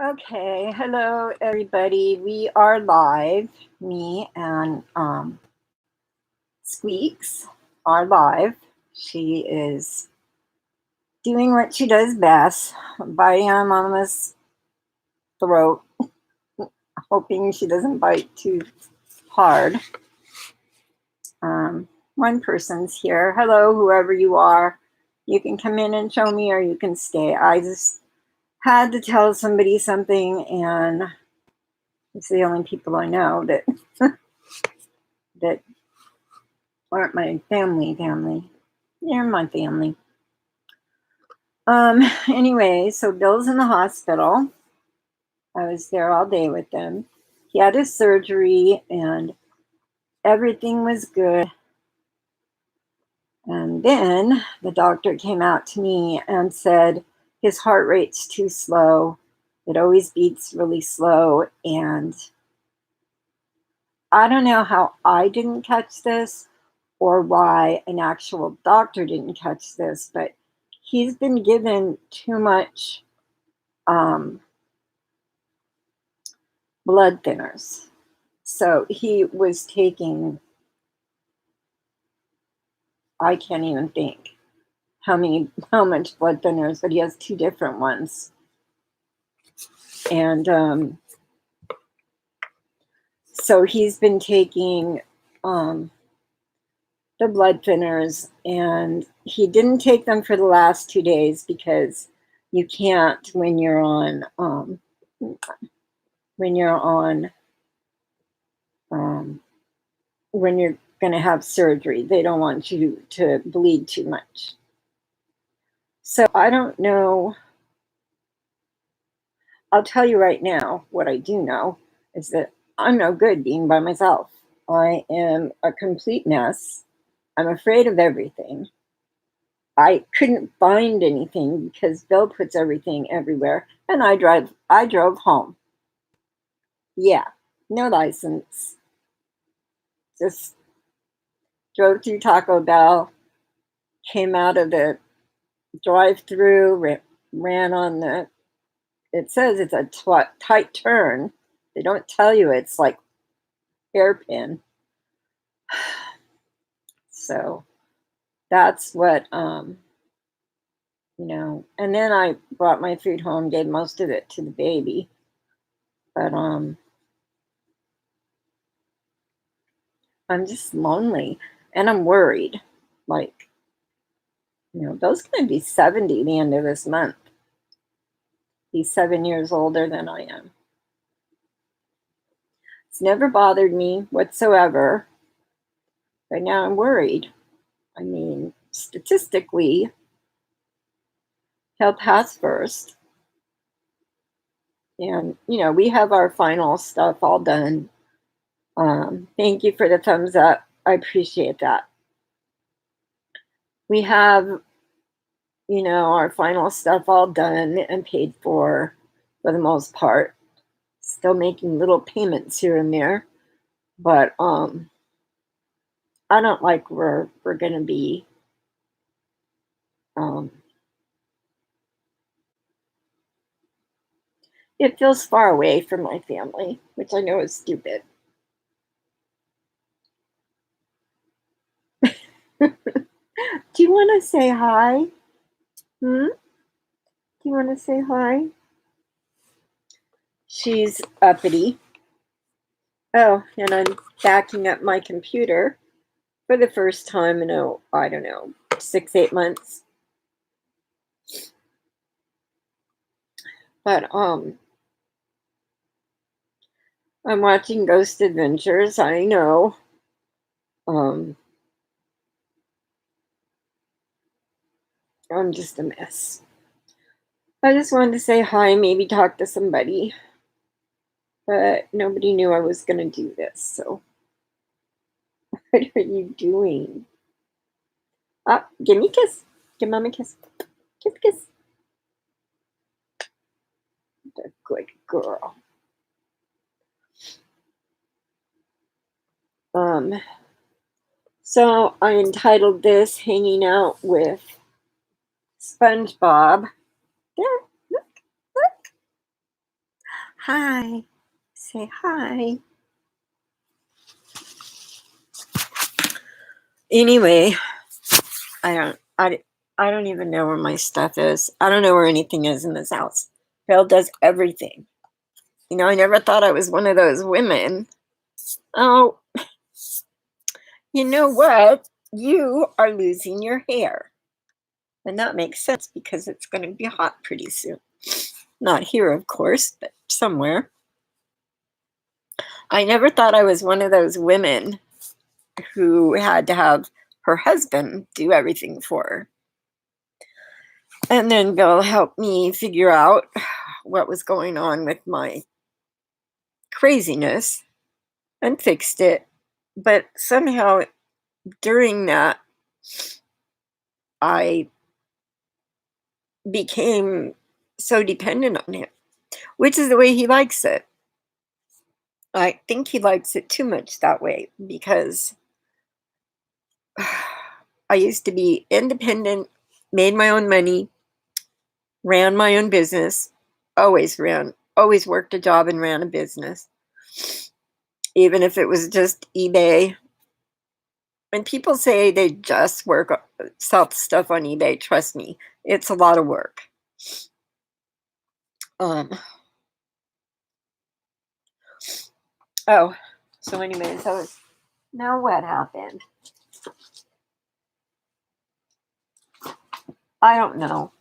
Okay, hello everybody. We are live. Me and Squeaks are live. She is doing what she does best, biting on Mama's throat, hoping she doesn't bite too hard. One person's here. Hello, whoever you are. You can come in and show me, or you can stay. I just had to tell somebody something, and it's the only people I know that that aren't my family. They're my family. Anyway, so Bill's in the hospital. I was there all day with him. He had his surgery and everything was good. And then the doctor came out to me and said his heart rate's too slow. It always beats really slow. And I don't know how I didn't catch this or why an actual doctor didn't catch this, but he's been given too much blood thinners. So he was taking, I can't even think how much blood thinners, but he has two different ones. And so he's been taking the blood thinners, and he didn't take them for the last 2 days because you can't when you're on when you're going to have surgery. They don't want you to bleed too much. So I don't know. I'll tell you right now, what I do know is that I'm no good being by myself. I am a complete mess. I'm afraid of everything. I couldn't find anything because Bill puts everything everywhere, and I drove home. Yeah, no license. Just drove through Taco Bell, came out of the drive-through, ran on the, it says it's a tight turn. They don't tell you it's like hairpin. So that's what, and then I brought my food home, gave most of it to the baby. But I'm just lonely and I'm worried. Like, Bill's going to be 70 the end of this month. He's 7 years older than I am. It's never bothered me whatsoever. But now I'm worried. I mean, statistically, he'll pass first. And, we have our final stuff all done. Thank you for the thumbs up. I appreciate that. We have, our final stuff all done and paid for the most part. Still making little payments here and there. But I don't like where we're going to be. It feels far away from my family, which I know is stupid. Do you want to say hi? Do you want to say hi? She's uppity. Oh, and I'm backing up my computer for the first time in, I don't know, 6-8 months. But I'm watching Ghost Adventures. I know. I'm just a mess. I just wanted to say hi, maybe talk to somebody. But nobody knew I was going to do this, so. What are you doing? Ah, give me a kiss. Give Mom a kiss. Kiss, kiss. The good girl. So I entitled this Hanging Out with Spongebob. There, look. hi. Say hi. Anyway, I don't even know where my stuff is. I don't know where anything is in this house. Bill does everything. You know, I never thought I was one of those women. Oh, you know what? You are losing your hair. And that makes sense because it's going to be hot pretty soon. Not here, of course, but somewhere. I never thought I was one of those women who had to have her husband do everything for her. And then Bill helped me figure out what was going on with my craziness and fixed it. But somehow during that, I became so dependent on him, which is the way he likes it. I think he likes it too much that way because I used to be independent, made my own money, ran my own business, always worked a job and ran a business, even if it was just eBay. When people say they just sell stuff on eBay, trust me, it's a lot of work. Um, oh, so anyways, now what happened? I don't know.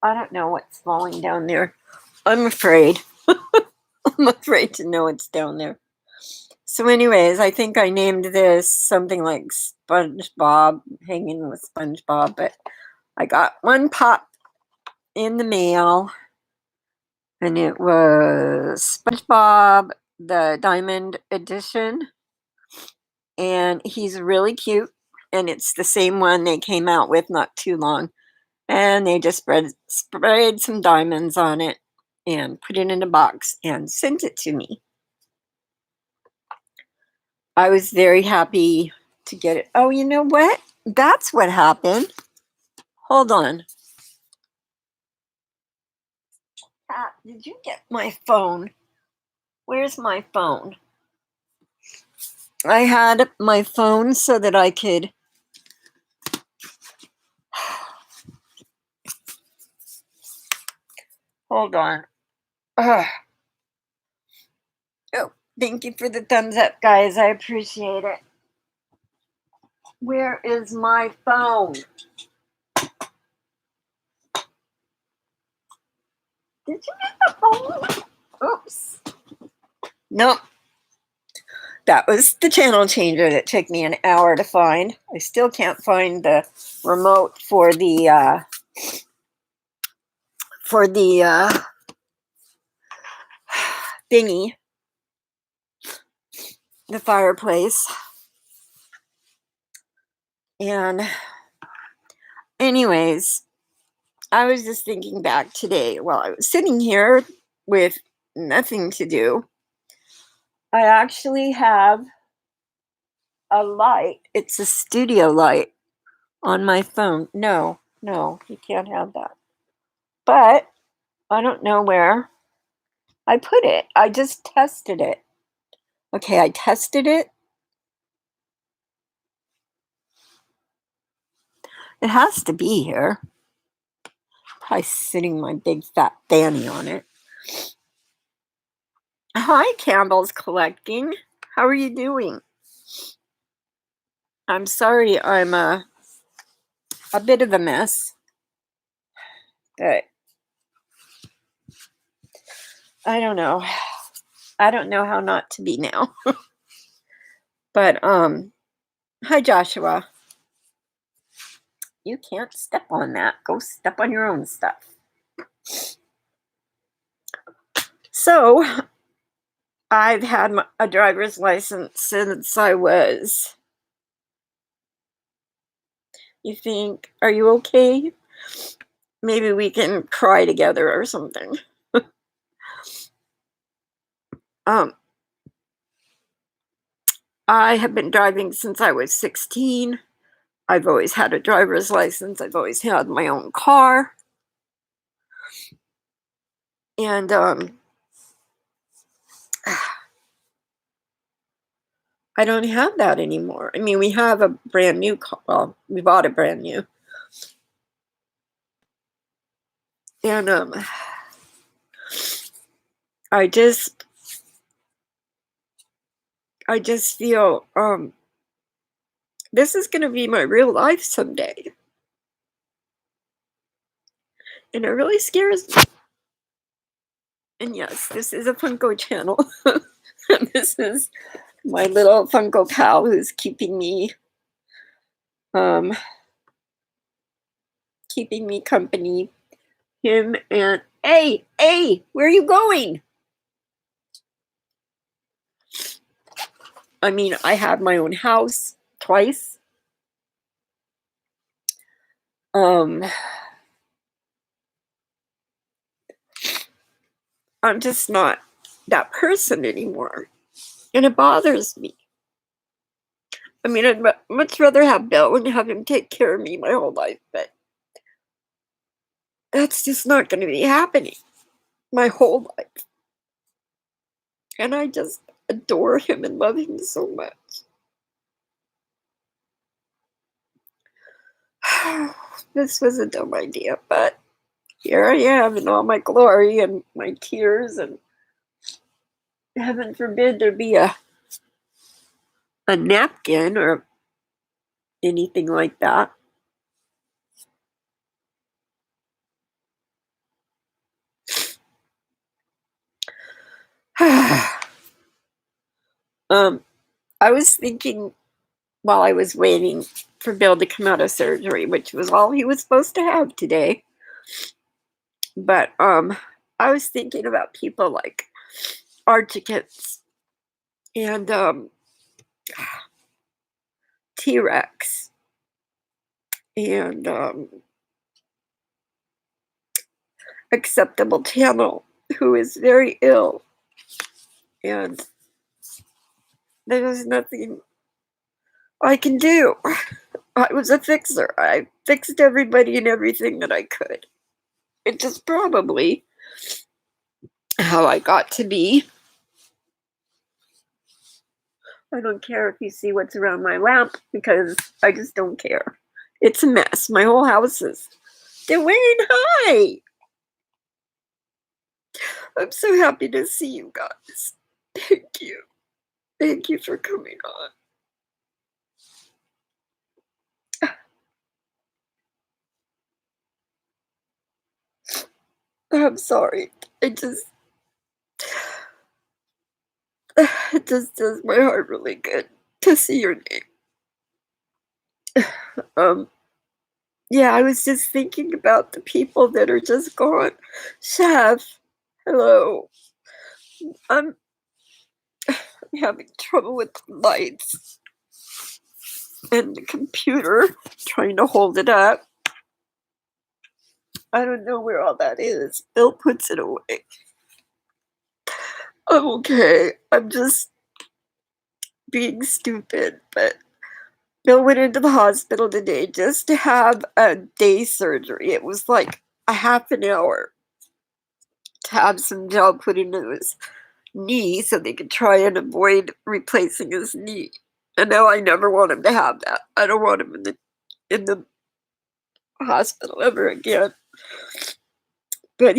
I don't know what's falling down there. I'm afraid. I'm afraid to know what's down there. So, anyways, I think I named this something like SpongeBob, hanging with SpongeBob, but I got one pop in the mail, and it was SpongeBob, the Diamond Edition, and he's really cute, and it's the same one they came out with not too long, and they just sprayed some diamonds on it and put it in a box and sent it to me. I was very happy to get it. Oh, you know what? That's what happened. Hold on. Pat, did you get my phone? Where's my phone? I had my phone so that I could. Hold on. Ugh. Oh, thank you for the thumbs up, guys. I appreciate it. Where is my phone? Did you get the phone? Oops. Nope. That was the channel changer that took me an hour to find. I still can't find the remote for the thingy, the fireplace. And anyways, I was just thinking back today while I was sitting here with nothing to do. I actually have a light. It's a studio light on my phone. No, you can't have that. But I don't know where I put it. I just tested it. Okay, I tested it. It has to be here. Probably sitting my big fat fanny on it. Hi, Campbell's Collecting. How are you doing? I'm sorry I'm a bit of a mess. But I don't know. I don't know how not to be now. But hi Joshua. You can't step on that. Go step on your own stuff. So, I've had a driver's license since I was. You think, are you okay? Maybe we can cry together or something. I have been driving since I was 16. I've always had a driver's license. I've always had my own car. And I don't have that anymore. I mean, we have a brand new car. Well, we bought it brand new, and I just, I just feel this is going to be my real life someday, and it really scares me. And yes, this is a Funko channel. This is my little Funko pal who's um, keeping me company. Him and hey, where are you going? I mean, I have my own house twice. Um, I'm just not that person anymore, and it bothers me. I mean, I'd much rather have Bill and have him take care of me my whole life, but that's just not going to be happening my whole life. And I just adore him and love him so much. This was a dumb idea, but here I am in all my glory and my tears, and heaven forbid there be a napkin or anything like that. um, I was thinking while I was waiting for Bill to come out of surgery, which was all he was supposed to have today. But I was thinking about people like Archicans and T-Rex and Acceptable Channel, who is very ill, and there's nothing I can do. I was a fixer. I fixed everybody and everything that I could. It's just probably how I got to be. I don't care if you see what's around my lamp because I just don't care. It's a mess. My whole house is. Dwayne, hi! I'm so happy to see you guys. Thank you. Thank you for coming on. I'm sorry. It just does my heart really good to see your name. Yeah, I was just thinking about the people that are just gone. Chef, hello. I'm having trouble with the lights and the computer, trying to hold it up. I don't know where all that is. Bill puts it away. I'm okay. I'm just being stupid, but Bill went into the hospital today just to have a day surgery. It was like a half an hour to have some gel put into his knee so they could try and avoid replacing his knee. And now I never want him to have that. I don't want him in the hospital ever again. But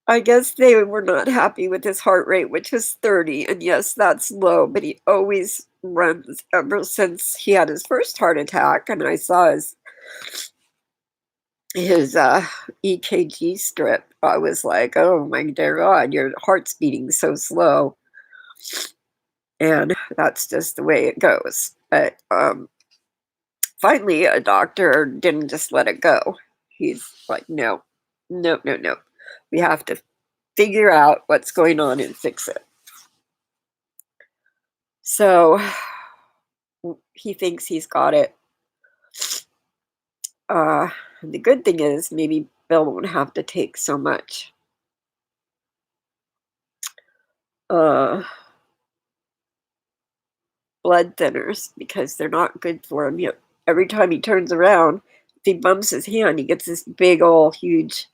I guess they were not happy with his heart rate, which was 30, and yes, that's low, but he always runs ever since he had his first heart attack, and I saw his EKG strip. I was like, "Oh my dear God, your heart's beating so slow." And that's just the way it goes. But finally, a doctor didn't just let it go. He's like, "No, no, no, no. We have to figure out what's going on and fix it." So he thinks he's got it. The good thing is maybe Bill won't have to take so much uh, blood thinners because they're not good for him. Every time he turns around, if he bumps his hand, he gets this big old huge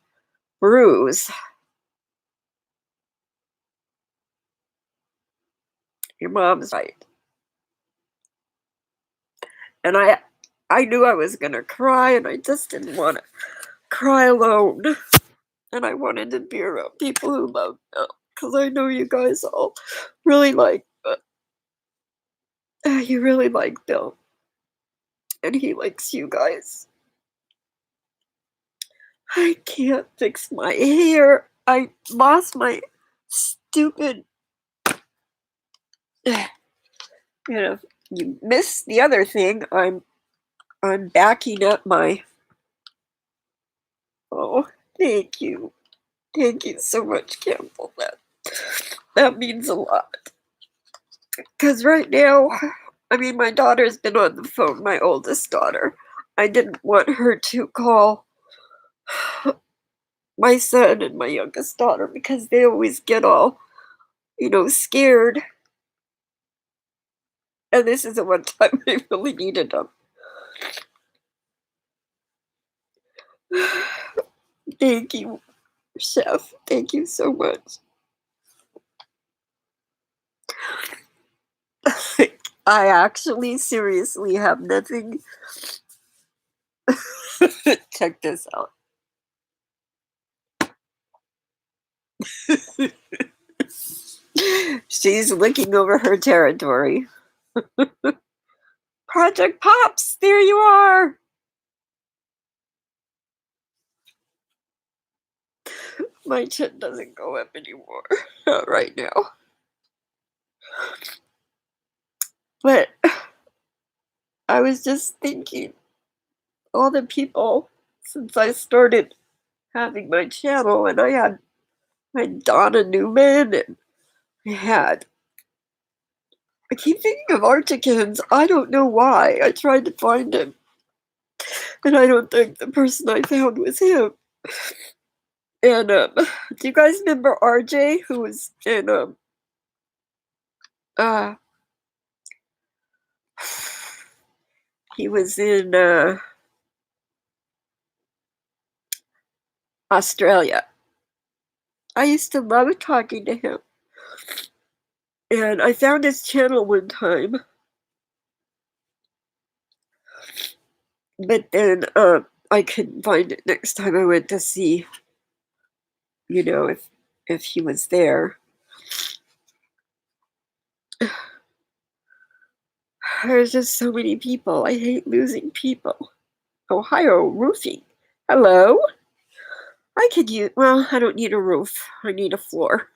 bruise. Your mom's right." And I knew I was gonna cry, and I just didn't wanna cry alone. And I wanted to be around people who love Bill, because I know you guys all really like you really like Bill, and he likes you guys. I can't fix my hair. I lost my stupid you know, you missed the other thing. I'm backing up my oh, thank you. Thank you so much, Campbell. That means a lot. Because right now, I mean, my daughter's been on the phone, my oldest daughter. I didn't want her to call my son and my youngest daughter because they always get all, scared. And this is the one time I really needed them. Thank you, Chef. Thank you so much. I actually seriously have nothing. Check this out. She's looking over her territory. Project Pops, there you are. My chin doesn't go up anymore. Not right now. But I was just thinking, all the people since I started having my channel, and I had my Donna Newman, and I keep thinking of Archicans. I don't know why. I tried to find him, and I don't think the person I found was him. And do you guys remember RJ, who was in uh he was in Australia. I used to love talking to him. And I found his channel one time, but then I couldn't find it next time I went to see, if he was there. There's just so many people. I hate losing people. Ohio roofing. Hello. I could use. Well, I don't need a roof. I need a floor.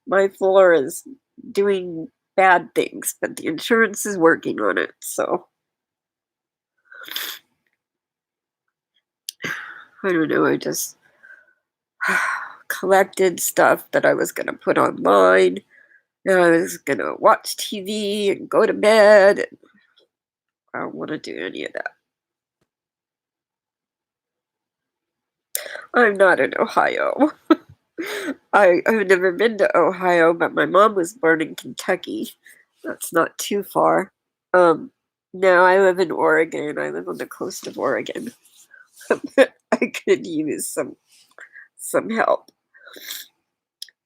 My floor is doing bad things, but the insurance is working on it. So I don't know. I just collected stuff that I was going to put online. And I was going to watch TV and go to bed. And I don't want to do any of that. I'm not in Ohio. I've never been to Ohio, but my mom was born in Kentucky. That's not too far. Now I live in Oregon. I live on the coast of Oregon. I could use some help.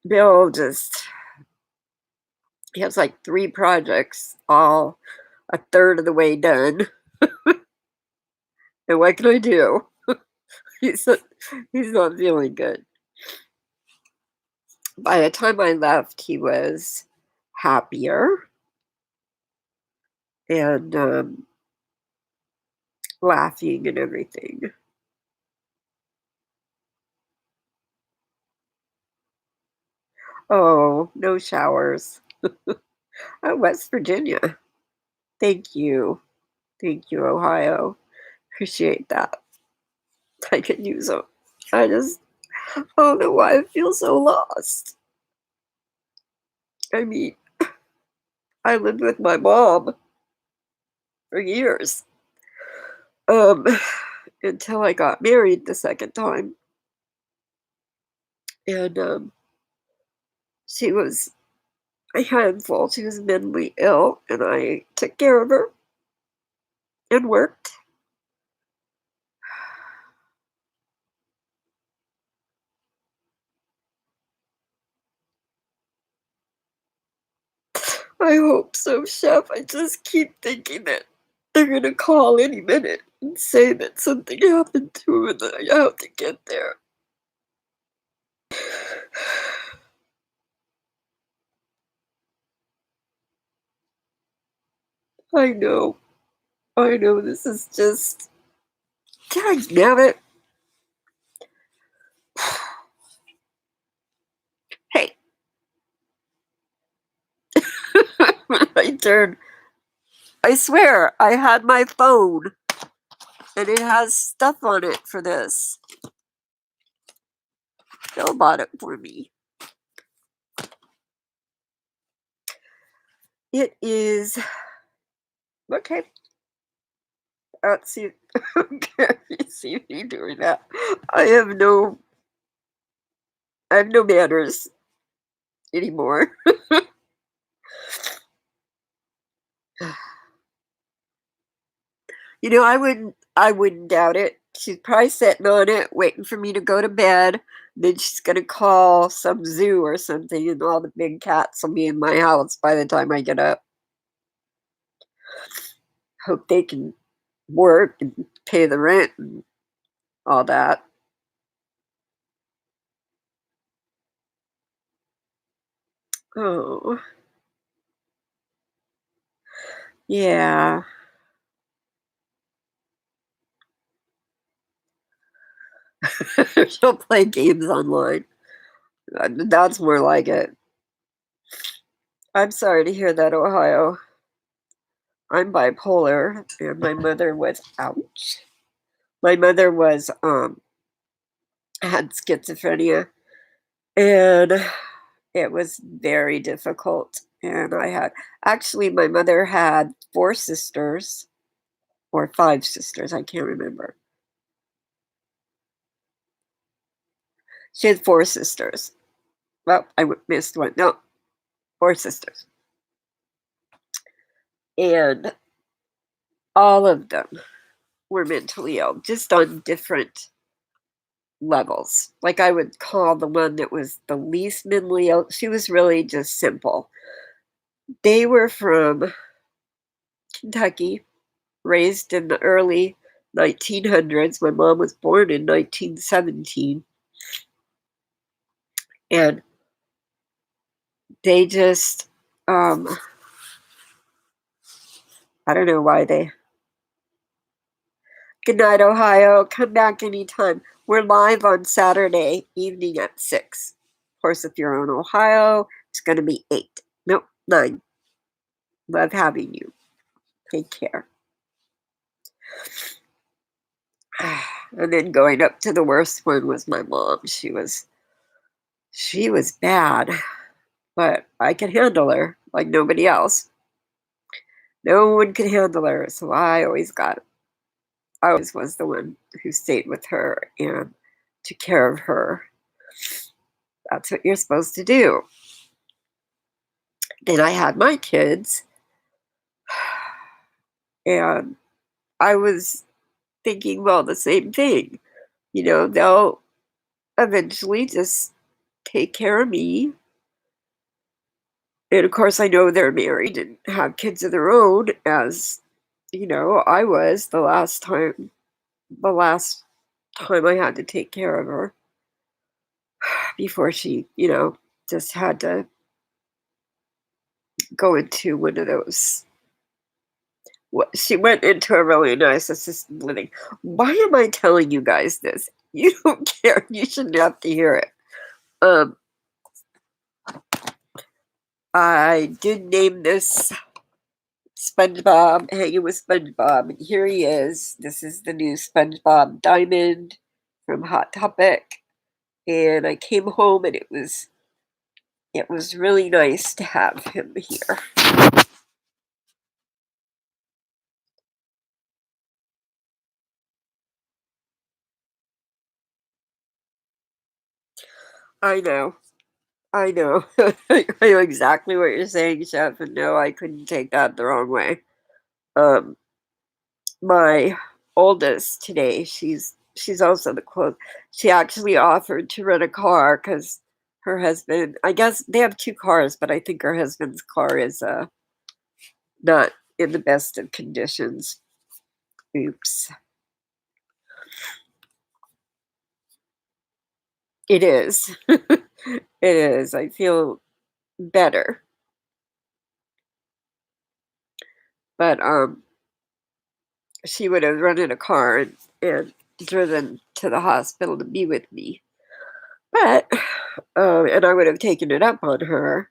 Bill he has like 3 projects, all a third of the way done. And what can I do? He's not feeling good. By the time I left, he was happier and laughing and everything. Oh, no showers. Oh, West Virginia. Thank you. Thank you, Ohio. Appreciate that. I could use them. I don't know why I feel so lost. I mean, I lived with my mom for years. Um, until I got married the second time. And she was a handful. She was mentally ill, and I took care of her and worked. I hope so, Chef. I just keep thinking that they're gonna call any minute and say that something happened to him and that I have to get there. I know. I know this is just dang damn it. Hey. I turn. I swear I had my phone and it has stuff on it for this. Phil bought it for me. It is okay. Let's see. Okay, you see me doing that. I have no I have no manners anymore. I wouldn't doubt it. She's probably sitting on it, waiting for me to go to bed. Then she's gonna call some zoo or something, and all the big cats will be in my house by the time I get up. Hope they can work and pay the rent and all that. Oh, yeah. She'll play games online. That's more like it. I'm sorry to hear that, Ohio. I'm bipolar, and my mother was ouch. My mother was had schizophrenia, and it was very difficult. And I had actually my mother had 4 sisters or 5 sisters, I can't remember. She had 4 sisters. Well, missed one. No, 4 sisters. And all of them were mentally ill, just on different levels. Like, I would call the one that was the least mentally ill, she was really just simple. They were from Kentucky, raised in the early 1900s. My mom was born in 1917, and they just, I don't know why they Good night, Ohio. Come back anytime. We're live on Saturday evening at 6. Of course, if you're in Ohio, it's going to be 8. Nope, 9. Love having you. Take care. And then going up to the worst one was my mom. She was bad, but I could handle her like nobody else. No one could handle her, so I always was the one who stayed with her and took care of her. That's what you're supposed to do. Then I had my kids, and I was thinking, well, the same thing. They'll eventually just take care of me. And of course, I know they're married and have kids of their own, as I was the last time I had to take care of her before she, just had to go into one of those. She went into a really nice assisted living. Why am I telling you guys this? You don't care. You shouldn't have to hear it. Um, I did name this SpongeBob, Hanging with SpongeBob, and here he is. This is the new SpongeBob Diamond from Hot Topic, and I came home and it was really nice to have him here. I know. I know. I know exactly what you're saying, Chef, and no, I couldn't take that the wrong way. Um, my oldest today, she's also the quote. She actually offered to rent a car because her husband, I guess they have 2 cars, but I think her husband's car is, not in the best of conditions. Oops. It is. It is. I feel better, but, she would have rented a car and driven to the hospital to be with me, but, and I would have taken it up on her.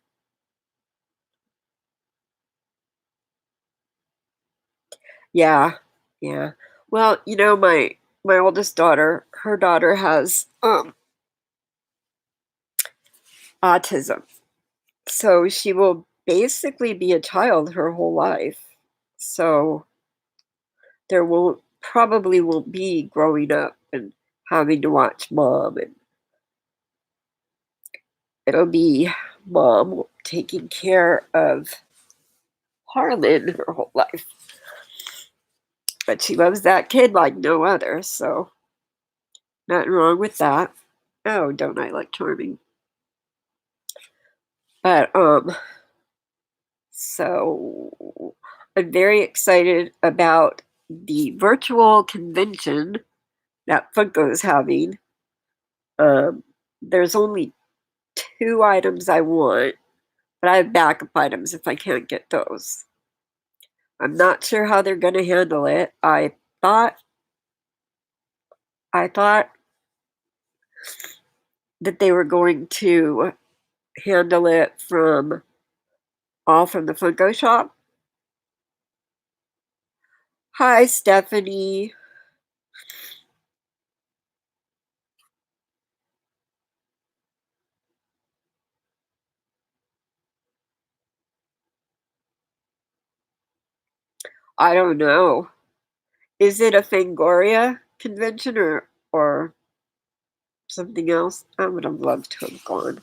Yeah, yeah. Well, my oldest daughter, her daughter has, autism, so she will basically be a child her whole life. So there will probably won't be growing up and having to watch mom, and it'll be mom taking care of Harlan her whole life. But she loves that kid like no other, so nothing wrong with that. Oh, don't I like charming? But so I'm very excited about the virtual convention that Funko's having. Um, there's only 2 items I want, but I have backup items if I can't get those. I'm not sure how they're gonna handle it. Thought I thought that they were going to handle it from all from the Funko shop. Hi, Stephanie. I don't know. Is it a Fangoria convention or something else? I would have loved to have gone.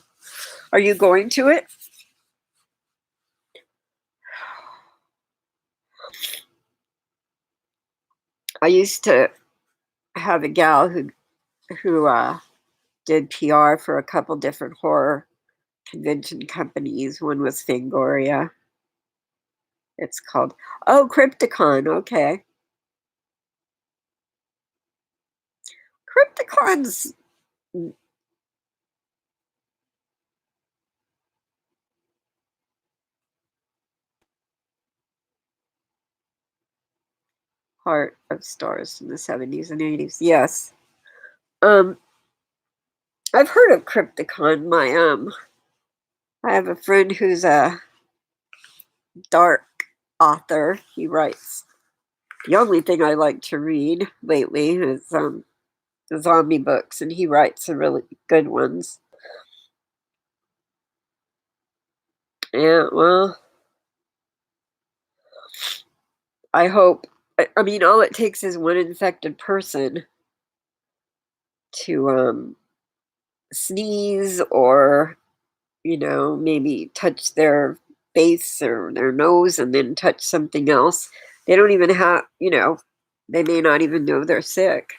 Are you going to it? I used to have a gal who did PR for a couple different horror convention companies. One was Fangoria. It's called Crypticon. Okay, Crypticon's Heart of Stars from the 70s and 80s. Yes. Um, I've heard of Crypticon. I have a friend who's a dark author. He writes. The only thing I like to read lately is the zombie books, and he writes some really good ones. Yeah, well, I hope. I mean, all it takes is one infected person to sneeze or maybe touch their face or their nose and then touch something else. They don't even they may not even know they're sick.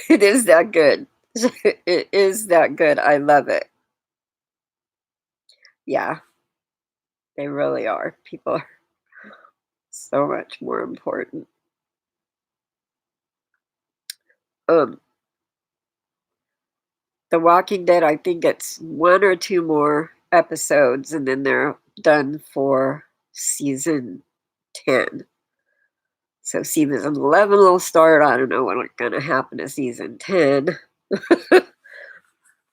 It is that good. It is that good. I love it. Yeah, they really are. People are so much more important. Um, The Walking Dead, I think it's 1 or 2 more episodes, and then they're done for season 10. So season 11 will start. I don't know what's gonna happen to season 10.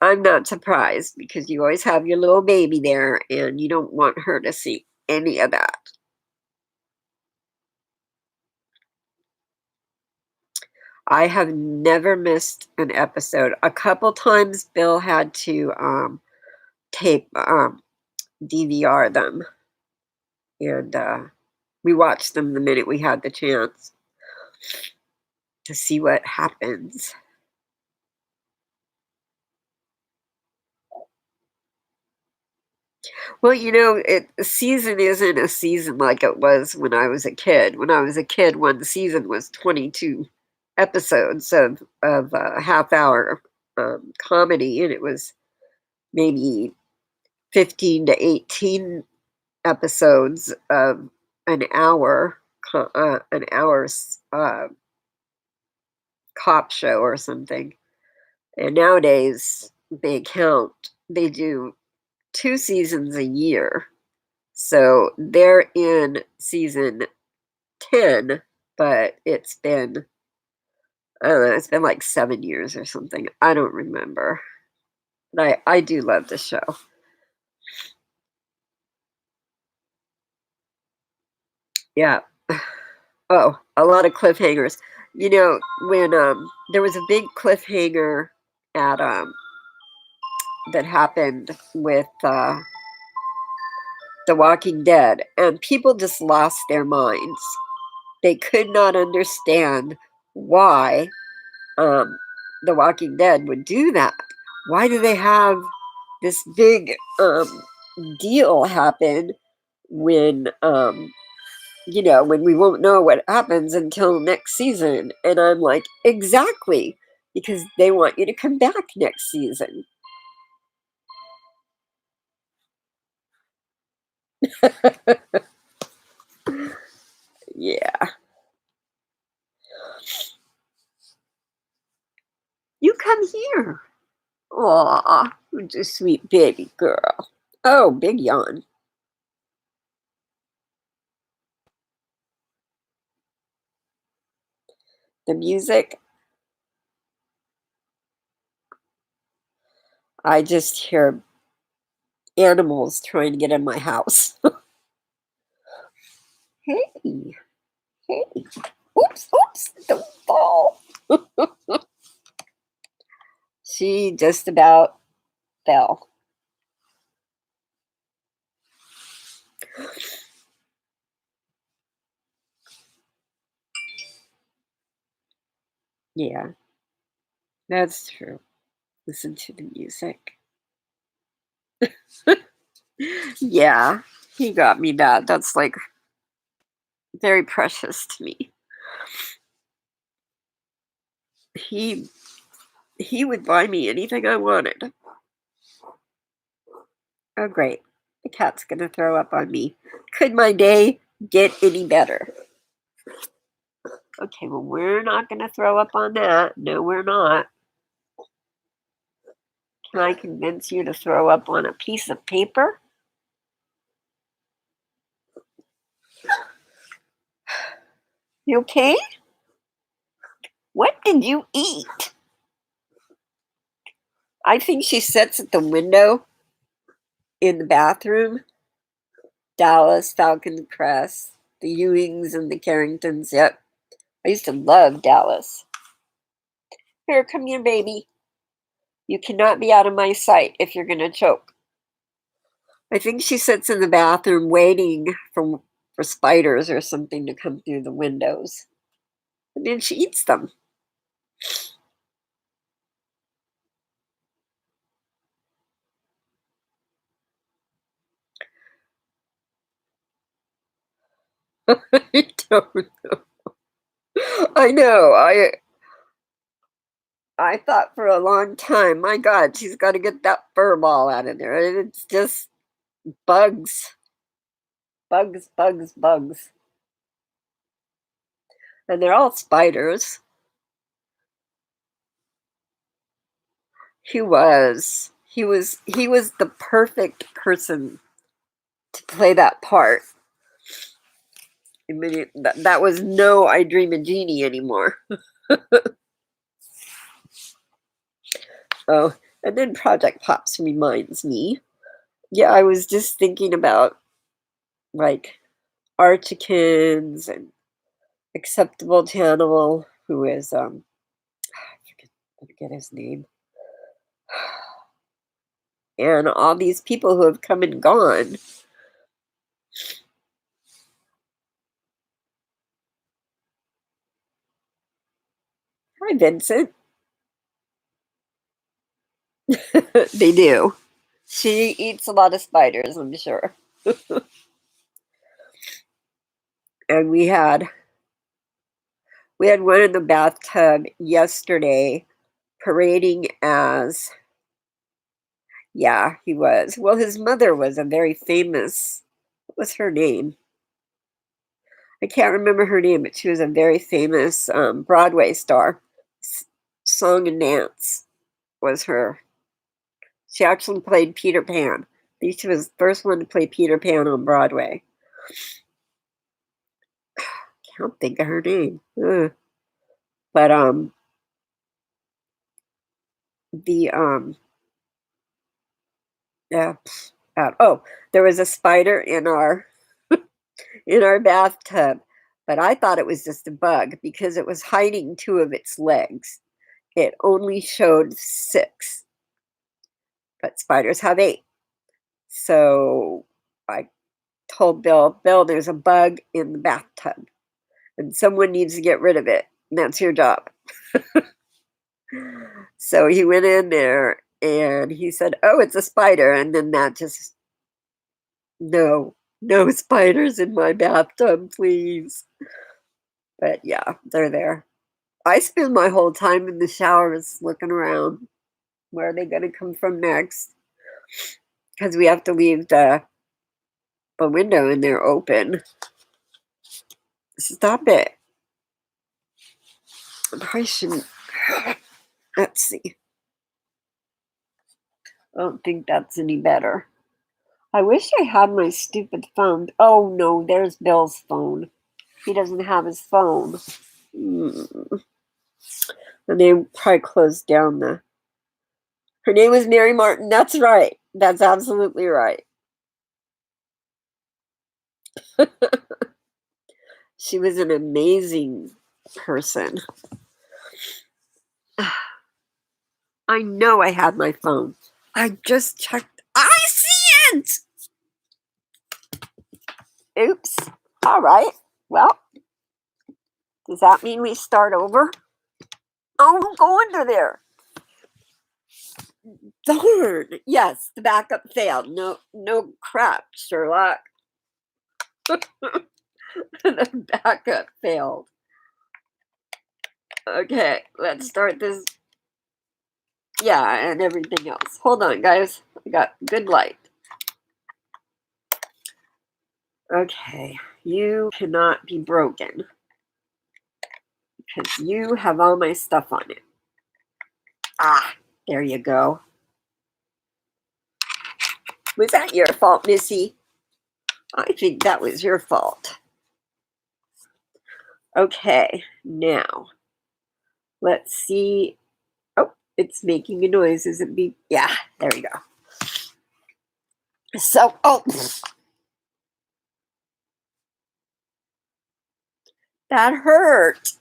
I'm not surprised because you always have your little baby there, and you don't want her to see any of that. I have never missed an episode. A couple times Bill had to, tape, DVR them, and, we watched them the minute we had the chance to see what happens. Well, a season isn't a season like it was when I was a kid. When I was a kid, one season was 22 episodes of a half hour comedy, and it was maybe 15 to 18 episodes of an hour, an hour's cop show or something. And nowadays, they do 2 seasons a year. So they're in season 10, but I don't know, it's been like 7 years or something. I don't remember. But I do love the show. Yeah. Oh, a lot of cliffhangers. When there was a big cliffhanger at that happened with The Walking Dead, and people just lost their minds. They could not understand why um, The Walking Dead would do that. Why do they have this big deal happen when when we won't know what happens until next season? And I'm like, exactly, because they want you to come back next season. Yeah, you come here. Aw, you're a sweet baby girl. Oh, big yawn. The music, I just hear animals trying to get in my house. Hey, hey. Oops, oops, don't fall. She just about fell. Yeah, that's true. Listen to the music. Yeah, he got me that. That's like very precious to me. He he would buy me anything I wanted. Oh great. The cat's gonna throw up on me. Could my day get any better? Okay, well we're not gonna throw up on that. No, we're not. Can I convince you to throw up on a piece of paper? You okay? What did you eat? I think she sits at the window in the bathroom. Dallas, Falcon Crest, the Ewings and the Carringtons. Yep. I used to love Dallas. Here, come here, baby. You cannot be out of my sight if you're going to choke. I think she sits in the bathroom waiting for spiders or something to come through the windows. And then she eats them. I don't know. I know. I thought for a long time, my God, she's got to get that fur ball out of there. And it's just bugs, bugs, bugs, bugs. And they're all spiders. He was the perfect person to play that part. I mean, that was no I Dream a Genie anymore. Oh, and then Project Pops reminds me. Yeah, I was just thinking about like Archikins and Acceptable Channel, who is I forget his name, and all these people who have come and gone. Hi, Vincent. They do. She eats a lot of spiders, I'm sure. And we had one in the bathtub yesterday parading as, yeah, he was. Well, his mother was a very famous, what was her name? I can't remember her name, but she was a very famous Broadway star. Song and dance was her. She actually played Peter Pan. I think she was the first one to play Peter Pan on Broadway. Can't think of her name. Ugh. But the yeah. Oh, there was a spider in our bathtub, but I thought it was just a bug because it was hiding two of its legs. It only showed 6, but spiders have 8. So I told Bill, there's a bug in the bathtub and someone needs to get rid of it. And that's your job. So he went in there and he said, oh, it's a spider. And then that just, no spiders in my bathtub, please. But yeah, they're there. I spend my whole time in the showers looking around. Where are they going to come from next? Because we have to leave the window in there open. Stop it. I probably shouldn't. Let's see. I don't think that's any better. I wish I had my stupid phone. Oh no, there's Bill's phone. He doesn't have his phone. And they probably closed down the. Her name was Mary Martin. That's right. That's absolutely right. She was an amazing person. I know I had my phone. I just checked. I see it! Oops. All right. Well, does that mean we start over? Oh, don't go under there. Darn. Yes, the backup failed. No crap, Sherlock. The backup failed. Okay, let's start this. Yeah, and everything else. Hold on, guys. I got good light. Okay, you cannot be broken because you have all my stuff on it. Ah, there you go. Was that your fault, Missy? I think that was your fault. Okay, now let's see. Oh, it's making a noise. Is it beep? Yeah, there we go. So, oh, that hurt.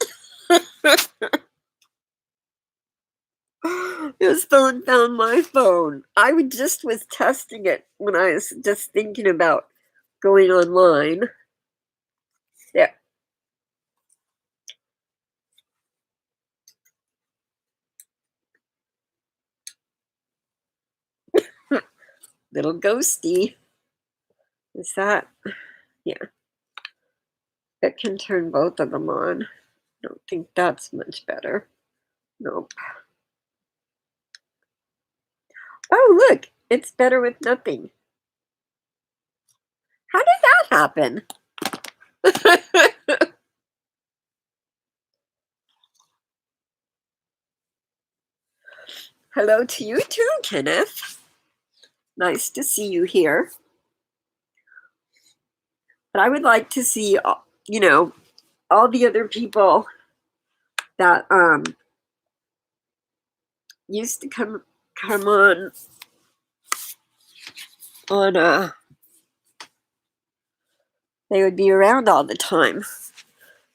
His phone found my phone. I just was testing it when I was just thinking about going online. There. Little ghosty. Is that? Yeah. It can turn both of them on. I don't think that's much better. Nope. Oh, look. It's better with nothing. How did that happen? Hello to you too, Kenneth. Nice to see you here. But I would like to see, all the other people that used to come on they would be around all the time.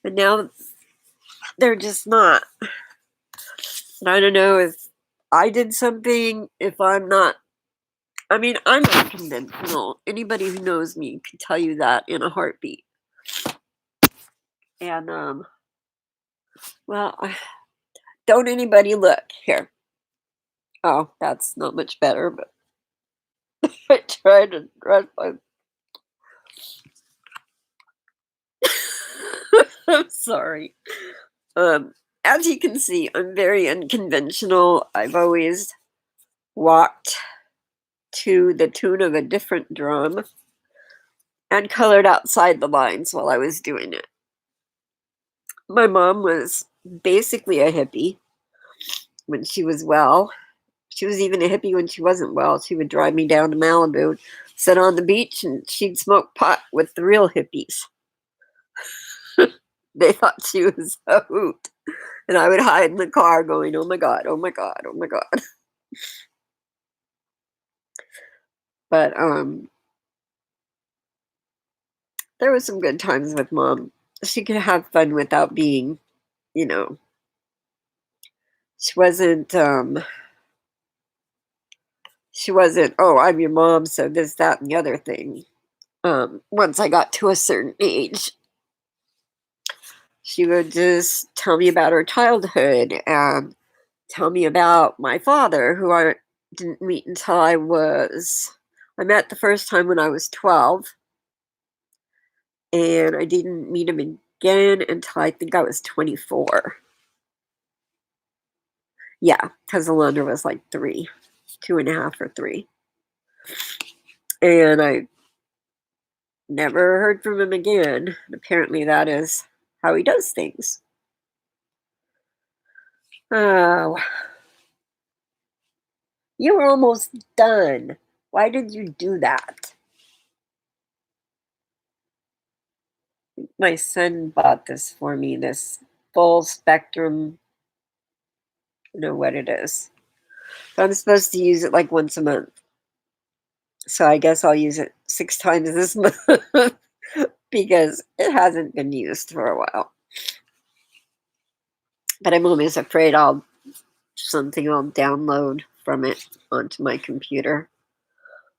But now they're just not. And I don't know if I did something, if I'm not. I mean, I'm not conventional. Anybody who knows me can tell you that in a heartbeat. And well, don't anybody look here. Oh, that's not much better, but I try to dress my I'm sorry. Um, as you can see, I'm very unconventional. I've always walked to the tune of a different drum and colored outside the lines while I was doing it. My mom was basically a hippie when she was well. She was even a hippie when she wasn't well. She would drive me down to Malibu, sit on the beach, and she'd smoke pot with the real hippies. They thought she was a hoot. And I would hide in the car going, oh my God, oh my God, oh my God. But there was some good times with mom. She could have fun without being, you know, she wasn't oh, I'm your mom, so this, that, and the other thing. Once I got to a certain age, she would just tell me about her childhood and tell me about my father, who I didn't meet until I met the first time when I was 12, and I didn't meet him again until I think I was 24. Yeah, because Alondra was like 3, 2.5 or 3. And I never heard from him again. Apparently, that is how he does things. Oh, you were almost done. Why did you do that? My son bought this for me, this full spectrum. I don't know what it is. But I'm supposed to use it like once a month. So I guess I'll use it 6 times this month because it hasn't been used for a while. But I'm always afraid I'll download from it onto my computer.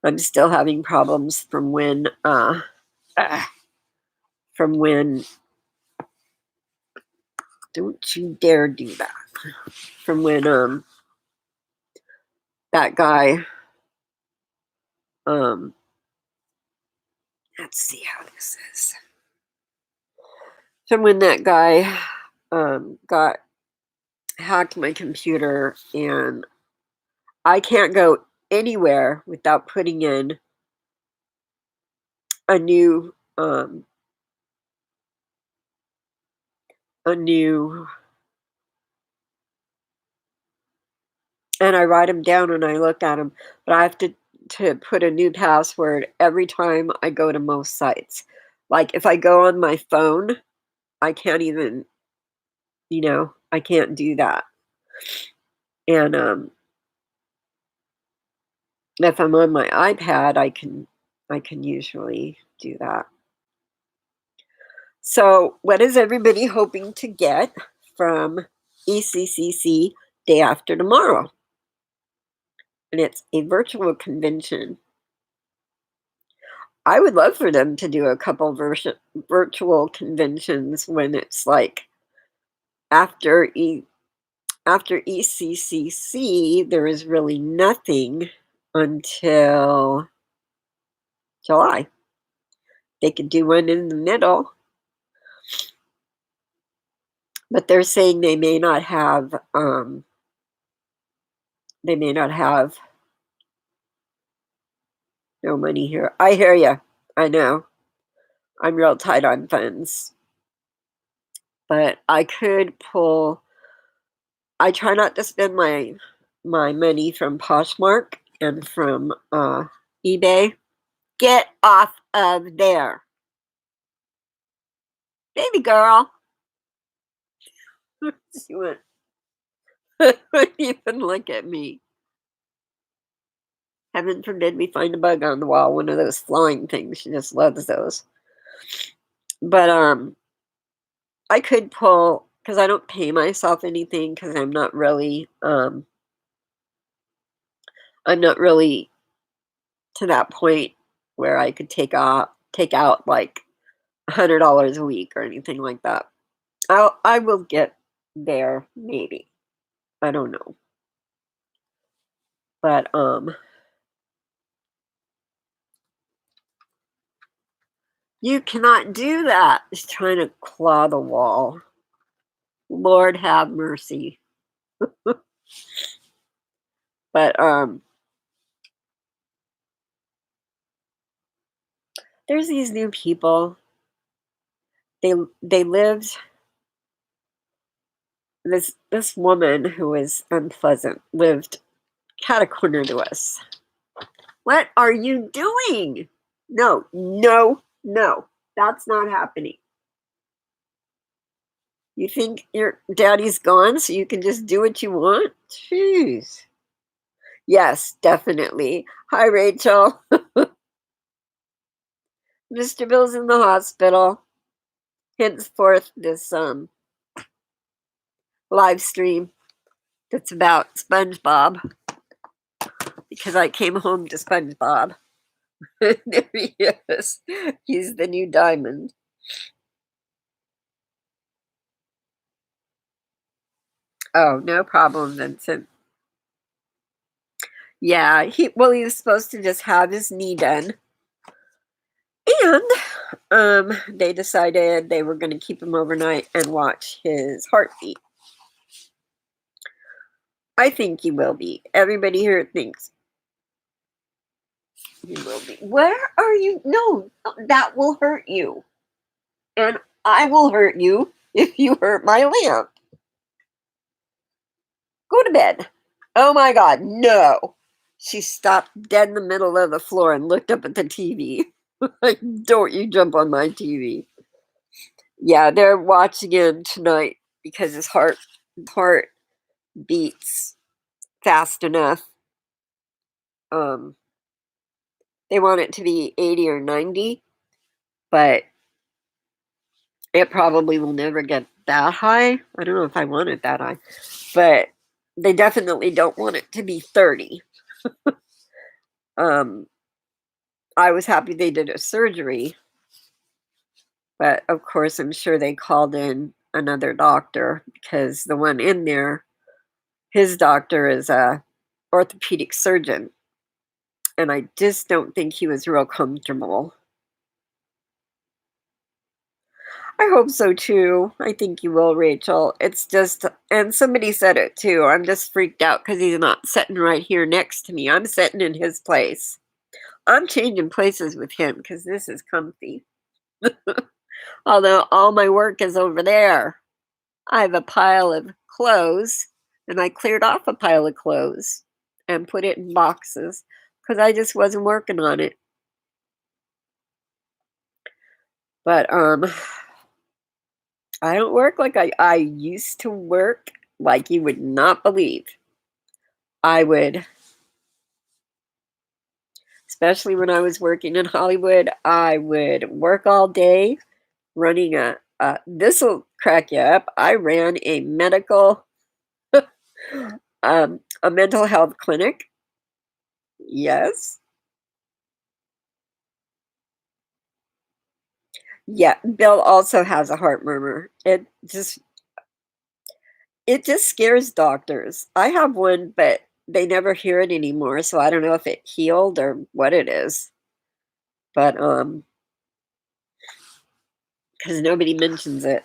I'm still having problems from when don't you dare do that. From when that guy let's see how this is. From when that guy got hacked my computer, and I can't go anywhere without putting in a new a new and I write them down and I look at them, but I have to put a new password every time I go to most sites. Like if I go on my phone, I can't even, I can't do that. And if I'm on my iPad, I can usually do that. So, what is everybody hoping to get from ECCC day after tomorrow? And it's a virtual convention. I would love for them to do a couple virtual conventions when it's like after after ECCC, there is really nothing until July. They could do one in the middle, but they're saying they may not have no money here. I hear you. I know. I'm real tight on funds. But I could pull I try not to spend my money from Poshmark and from eBay. Get off of there. Baby girl. She went wouldn't even look at me. Heaven forbid we find a bug on the wall, one of those flying things. She just loves those. But I could pull because I don't pay myself anything because I'm not really to that point where I could take out like $100 a week or anything like that. I will get there maybe. I don't know. But You cannot do that. He's trying to claw the wall. Lord have mercy. But there's these new people. They lived this woman who was unpleasant lived cat a corner to us. What are you doing? No, no, no. That's not happening. You think your daddy's gone so you can just do what you want? Jeez. Yes, definitely. Hi, Rachel. Mr. Bill's in the hospital. Henceforth, this live stream that's about SpongeBob because I came home to SpongeBob. There he is. He's the new diamond. Oh, no problem, Vincent. Yeah, he was supposed to just have his knee done. And they decided they were going to keep him overnight and watch his heartbeat. I think he will be. Everybody here thinks he will be. Where are you? No, that will hurt you. And I will hurt you if you hurt my lamp. Go to bed. Oh my God, no. She stopped dead in the middle of the floor and looked up at the TV. Like, don't you jump on my TV. Yeah, they're watching him tonight because his heart beats fast enough. They want it to be 80 or 90, but it probably will never get that high. I don't know if I want it that high, but they definitely don't want it to be 30. I was happy they did a surgery, but of course I'm sure they called in another doctor because the one in there, his doctor is a orthopedic surgeon, and I just don't think he was real comfortable. I hope so too. I think you will, Rachel. It's just, and somebody said it too. I'm just freaked out because he's not sitting right here next to me. I'm sitting in his place. I'm changing places with him because this is comfy. Although all my work is over there. I have a pile of clothes, and I cleared off a pile of clothes and put it in boxes because I just wasn't working on it. But I don't work like I used to work, like you would not believe. I would, especially when I was working in Hollywood, I would work all day running this will crack you up. I ran a a mental health clinic. Yes. Yeah, Bill also has a heart murmur. It just scares doctors. I have one, but they never hear it anymore, so I don't know if it healed or what it is. But because nobody mentions it.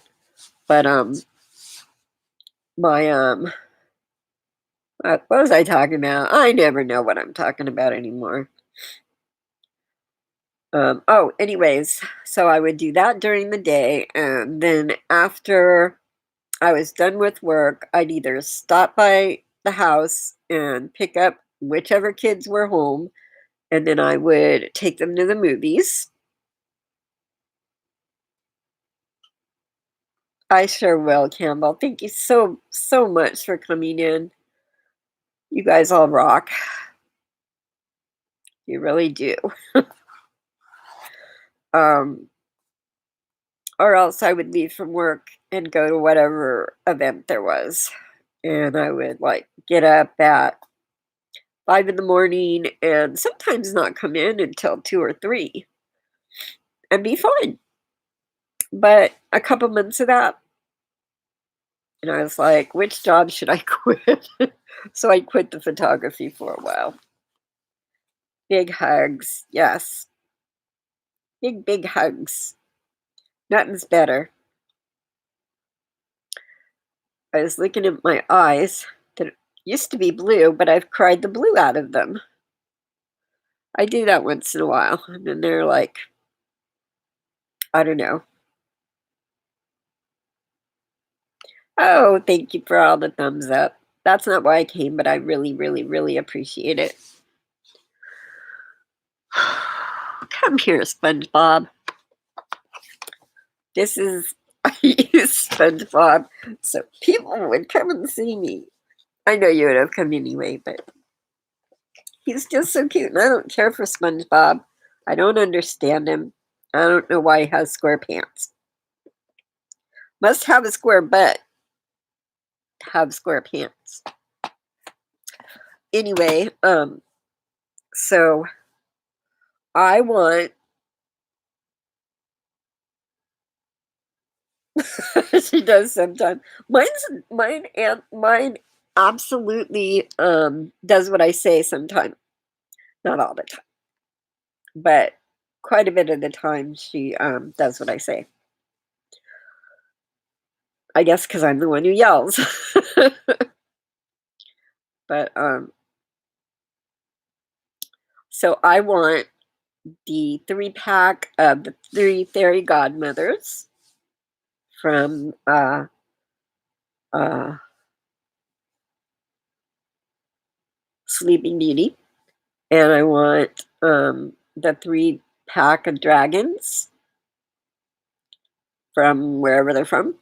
But my what was I talking about? I never know what I'm talking about anymore. Oh, anyways, so I would do that during the day, and then after I was done with work, I'd either stop by the house and pick up whichever kids were home, and then I would take them to the movies. I sure will, Campbell. Thank you so, so much for coming in. You guys all rock. You really do. Um, or else I would leave from work and go to whatever event there was. And I would like get up at 5 in the morning and sometimes not come in until 2 or 3 and be fine. But a couple months of that, and I was like, which job should I quit? So I quit the photography for a while. Big hugs. Yes. Big, big hugs. Nothing's better. I was looking at my eyes that used to be blue, but I've cried the blue out of them. I do that once in a while, and then they're like, I don't know. Oh, thank you for all the thumbs up. That's not why I came, but I really, really, really appreciate it. Come here, SpongeBob. This is I use SpongeBob, so people would come and see me. I know you would have come anyway, but he's just so cute, and I don't care for SpongeBob. I don't understand him. I don't know why he has square pants. Must have a square butt to have square pants. Anyway, so I want she does sometimes. Mine absolutely does what I say sometimes. Not all the time, but quite a bit of the time she does what I say. I guess because I'm the one who yells. But so I want the 3-pack of the 3 fairy godmothers from uh, Sleeping Beauty, and I want the 3-pack of dragons from wherever they're from,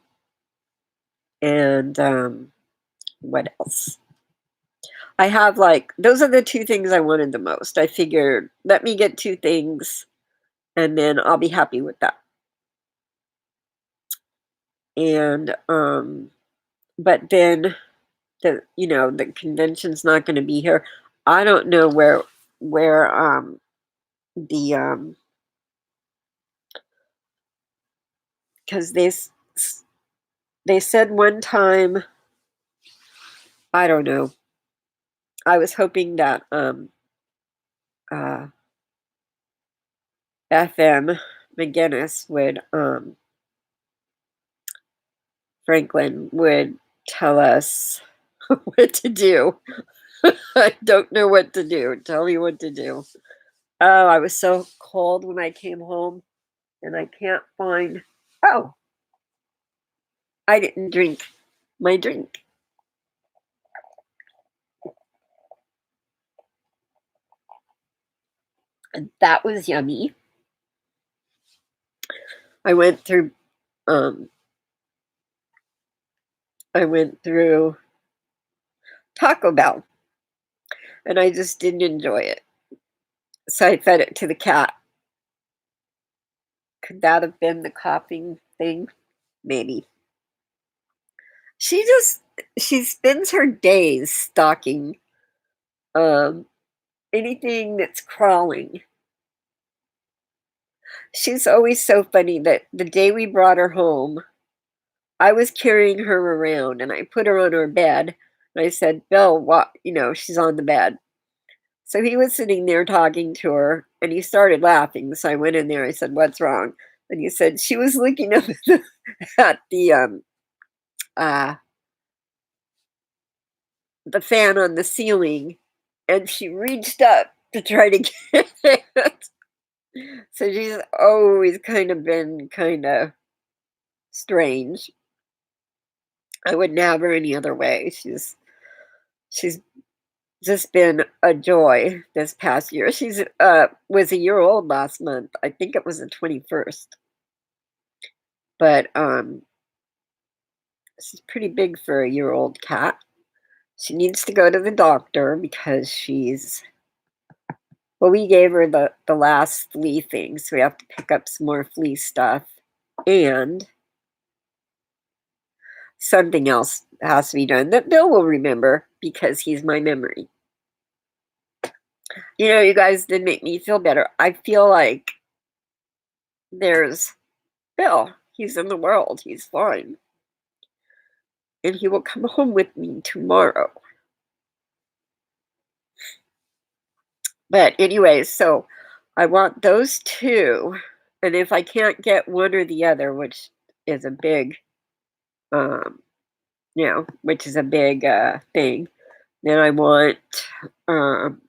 and what else? I have those are the 2 things I wanted the most. I figured, let me get 2 things, and then I'll be happy with that. And but then the convention's not going to be here. I don't know where the because they said one time, I don't know. I was hoping that FM McGinnis would Franklin would tell us what to do. I don't know what to do. Tell me what to do. Oh, I was so cold when I came home, and I can't find. Oh, I didn't drink my drink. And that was yummy. I went through Taco Bell, and I just didn't enjoy it. So I fed it to the cat. Could that have been the coughing thing? Maybe. She spends her days stalking anything that's crawling. She's always so funny that the day we brought her home, I was carrying her around, and I put her on her bed, and I said, Bill, what, she's on the bed. So he was sitting there talking to her, and he started laughing. So I went in there. I said, "What's wrong?" And he said she was looking up at the fan on the ceiling, and she reached up to try to get it. So she's always kind of been kind of strange. I wouldn't have her any other way. She's just been a joy this past year. She's was a year old last month. I think it was the 21st. But she's pretty big for a year-old cat. She needs to go to the doctor because we gave her the last flea thing, so we have to pick up some more flea stuff. And something else has to be done that Bill will remember because he's my memory. You guys did make me feel better. I feel like there's Bill. He's in the world. He's fine. And he will come home with me tomorrow. But anyway, so I want those 2. And if I can't get one or the other, which is a big, um, which is a big thing, then um,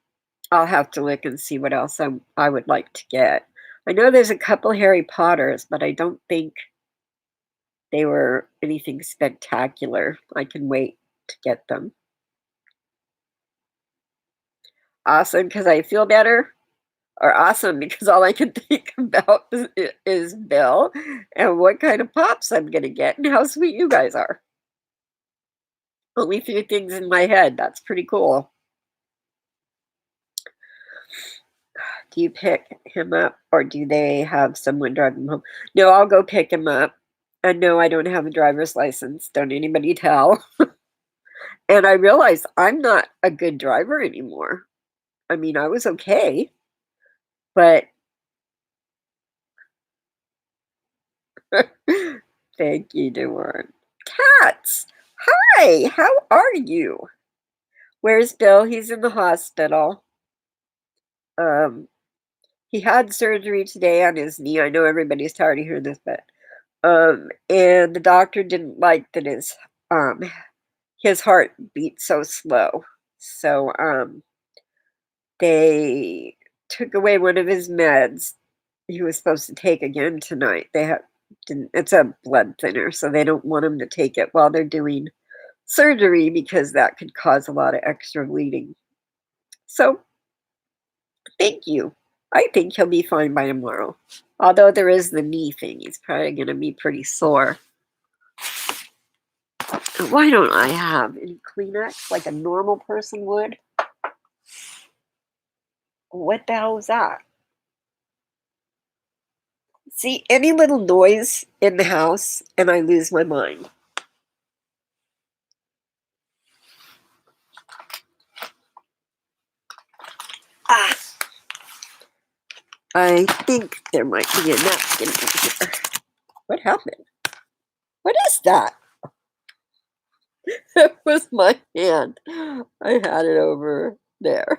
I'll have to look and see what else I would like to get. I know there's a couple Harry Potters, but I don't think they were anything spectacular. I can wait to get them. Awesome because I feel better, or awesome because all I can think about is Bill and what kind of pops I'm going to get and how sweet you guys are. Only few things in my head. That's pretty cool. Do you pick him up or do they have someone drive him home? No, I'll go pick him up. And no, I don't have a driver's license. Don't anybody tell. And I realized I'm not a good driver anymore. I mean, I was okay, but thank you, Dewan. Cats! Hi, how are you? Where's Bill? He's in the hospital. Um, he had surgery today on his knee. I know everybody's tired of hearing this, but and the doctor didn't like that his heart beat so slow. So they took away one of his meds he was supposed to take again tonight. It's a blood thinner, so they don't want him to take it while they're doing surgery because that could cause a lot of extra bleeding. So thank you. I think he'll be fine by tomorrow. Although there is the knee thing, he's probably going to be pretty sore. Why don't I have any Kleenex like a normal person would? What the hell was that? See, any little noise in the house and I lose my mind. Ah! I think there might be a napkin in here. What happened? What is that? It was my hand. I had it over there.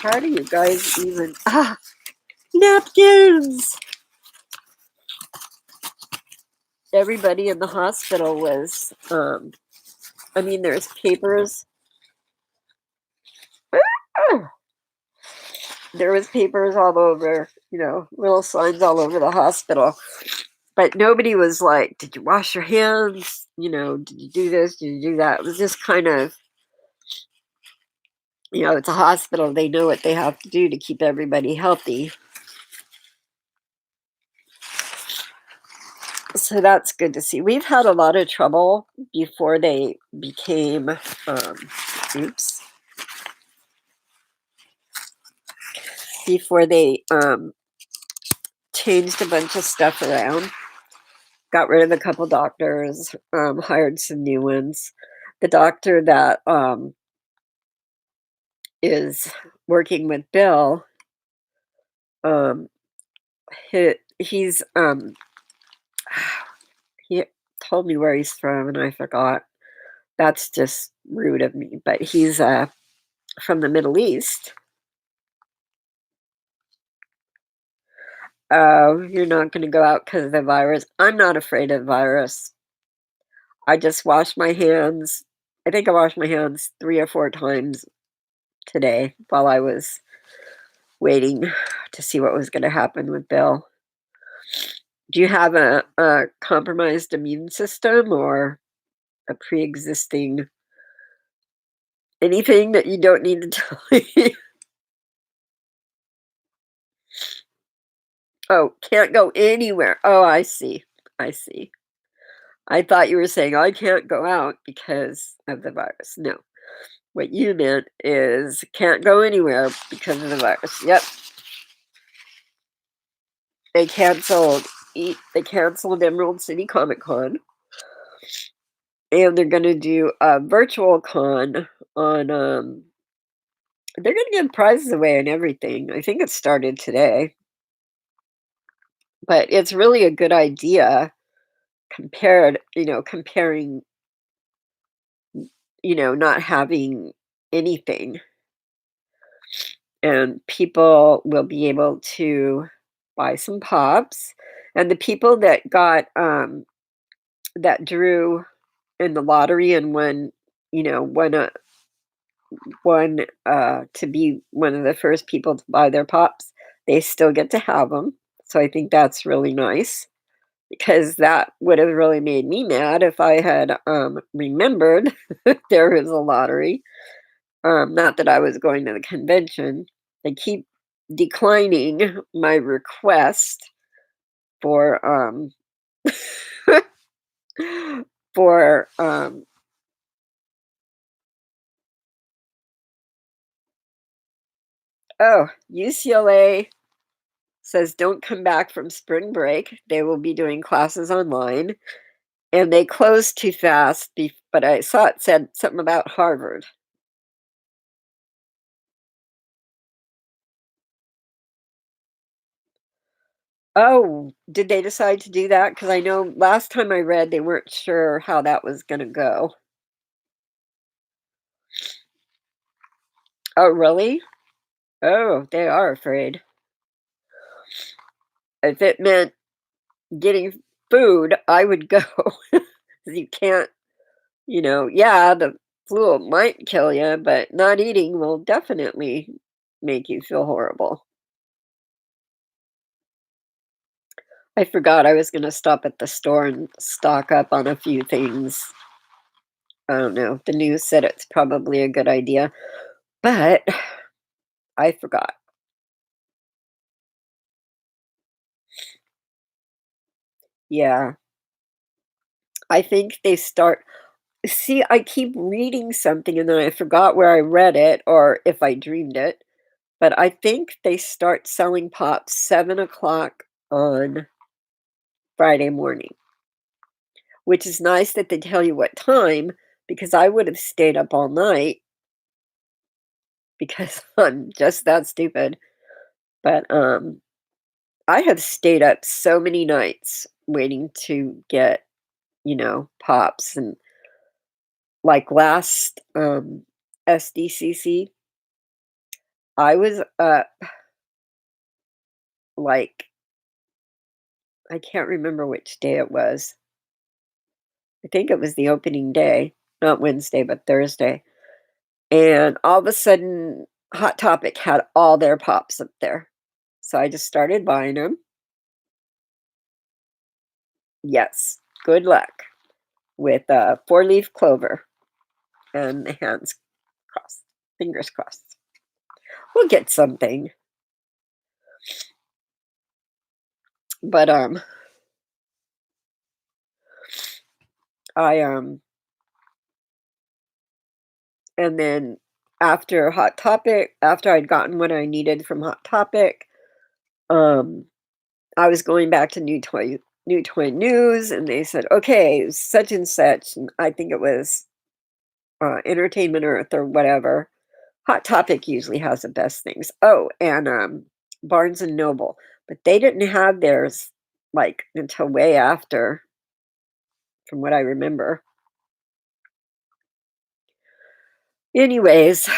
How do you guys even... napkins! Everybody in the hospital was... there's papers. There was papers all over, little signs all over the hospital. But nobody was like, did you wash your hands? Did you do this? Did you do that? It was just kind of, it's a hospital. They know what they have to do to keep everybody healthy. So that's good to see. We've had a lot of trouble before they became, before they changed a bunch of stuff around. Got rid of a couple doctors, hired some new ones. The doctor that is working with Bill, he's he told me where he's from and I forgot. That's just rude of me, but he's from the Middle East. Oh, you're not going to go out because of the virus. I'm not afraid of virus. I just wash my hands. I think I washed my hands 3 or 4 times today while I was waiting to see what was going to happen with Bill. Do you have a compromised immune system or a pre-existing anything that you don't need to tell me? Oh, can't go anywhere. Oh, I see. I see. I thought you were saying I can't go out because of the virus. No. What you meant is can't go anywhere because of the virus. Yep. They canceled Emerald City Comic Con. And they're gonna do a virtual con on they're gonna give prizes away and everything. I think it started today. But it's really a good idea comparing, not having anything and people will be able to buy some pops. And the people that got that drew in the lottery and won, won to be one of the first people to buy their pops, they still get to have them. So I think that's really nice because that would have really made me mad if I had remembered there was a lottery. Not that I was going to the convention. They keep declining my request for for oh, UCLA says don't come back from spring break. They will be doing classes online, and they closed too fast. But I saw it said something about Harvard. Oh, did they decide to do that? Because I know last time I read, they weren't sure how that was going to go. Oh, really? Oh, they are afraid. If it meant getting food, I would go. 'Cause you can't, yeah, the flu might kill you, but not eating will definitely make you feel horrible. I forgot I was gonna stop at the store and stock up on a few things. I don't know. The news said it's probably a good idea, but I forgot. Yeah, I think they start. See, I keep reading something and then I forgot where I read it or if I dreamed it. But I think they start selling pops 7 o'clock on Friday morning, which is nice that they tell you what time because I would have stayed up all night because I'm just that stupid. But I have stayed up so many nights waiting to get, pops and like last SDCC, I was up like I can't remember which day it was. I think it was the opening day, not Wednesday, but Thursday. And all of a sudden, Hot Topic had all their pops up there. So I just started buying them. Yes, good luck with four-leaf clover and the hands crossed, fingers crossed. We'll get something. But I and then after Hot Topic, after I'd gotten what I needed from Hot Topic, um I was going back to New Toy News, and they said, "Okay, such and such," and I think it was, Entertainment Earth or whatever. Hot Topic usually has the best things. Oh, and, Barnes& and Noble, but they didn't have theirs, like, until way after, from what I remember. Anyways,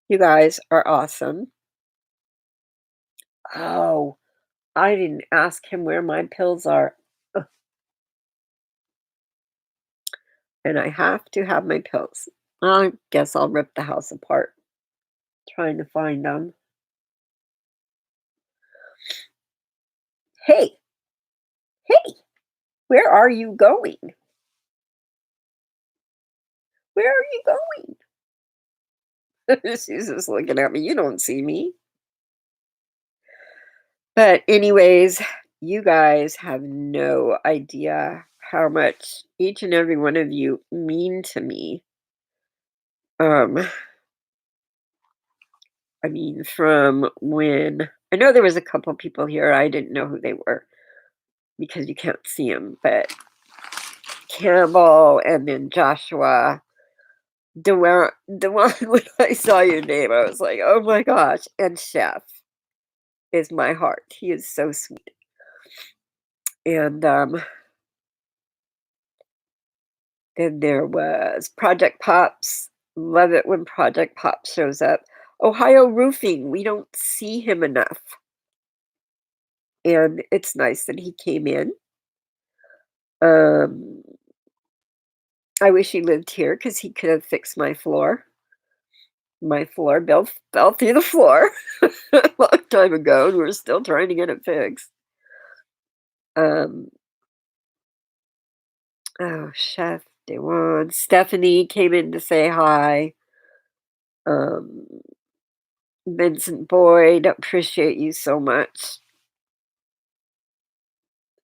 you guys are awesome. Oh, I didn't ask him where my pills are. Ugh, and I have to have my pills. I guess I'll rip the house apart trying to find them. Hey, hey, where are you going? Where are you going? She's just looking at me. You don't see me. But, anyways, you guys have no idea how much each and every one of you mean to me. Um, I mean, from when I know there was a couple people here, I didn't know who they were because you can't see them, but Campbell and then Joshua. The one when I saw your name, I was like, "Oh my gosh," and Chef is my heart. He is so sweet. And, then there was Project Pops. Love it when Project Pops shows up. Ohio Roofing, we don't see him enough, and it's nice that he came in. Um, I wish he lived here because he could have fixed my floor. My floor fell through the floor a long time ago, and we're still trying to get it fixed. Um, oh, Chef Dewan, Stephanie came in to say hi. Um, Vincent Boyd, appreciate you so much.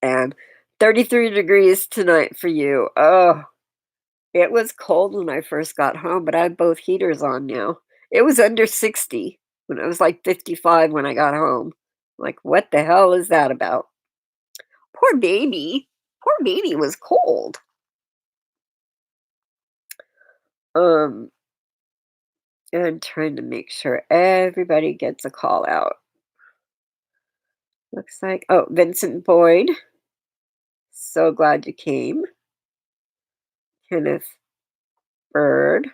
And 33 degrees tonight for you. Oh, it was cold when I first got home, but I have both heaters on now. It was under 60 when it was like 55 when I got home. Like, what the hell is that about? Poor baby. Poor baby was cold. Um, and I'm trying to make sure everybody gets a call out. Looks like, oh, Vincent Boyd. So glad you came. Kenneth Bird.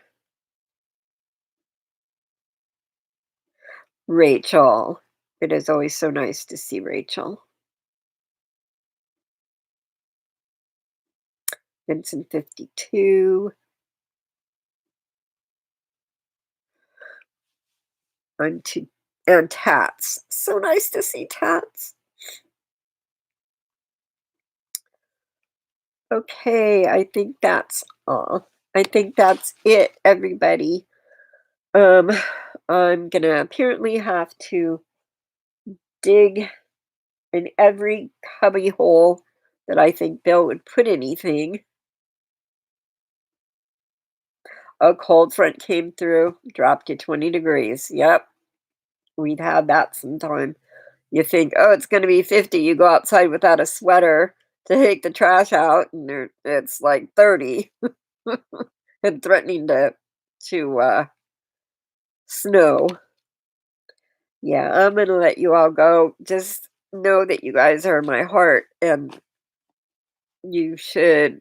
Rachel. It is always so nice to see Rachel. Vincent 52. To and Tats. So nice to see Tats. Okay, I think that's all. I think that's it, everybody. Um, I'm gonna apparently have to dig in every cubby hole that I think Bill would put anything. A cold front came through, dropped to 20 degrees. Yep, we'd had that sometime. You think, oh, it's going to be 50. You go outside without a sweater to take the trash out, and it's like 30 and threatening to snow. Yeah, I'm going to let you all go. Just know that you guys are in my heart, and you should.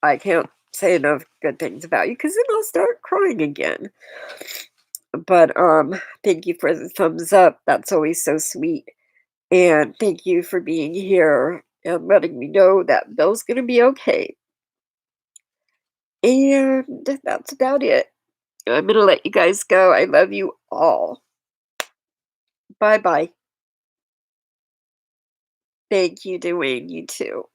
I can't say enough good things about you because then I'll start crying again. But thank you for the thumbs up. That's always so sweet. And thank you for being here and letting me know that Bill's gonna be okay. And that's about it. I'm gonna let you guys go. I love you all. Bye bye. Thank you, Dwayne. You too.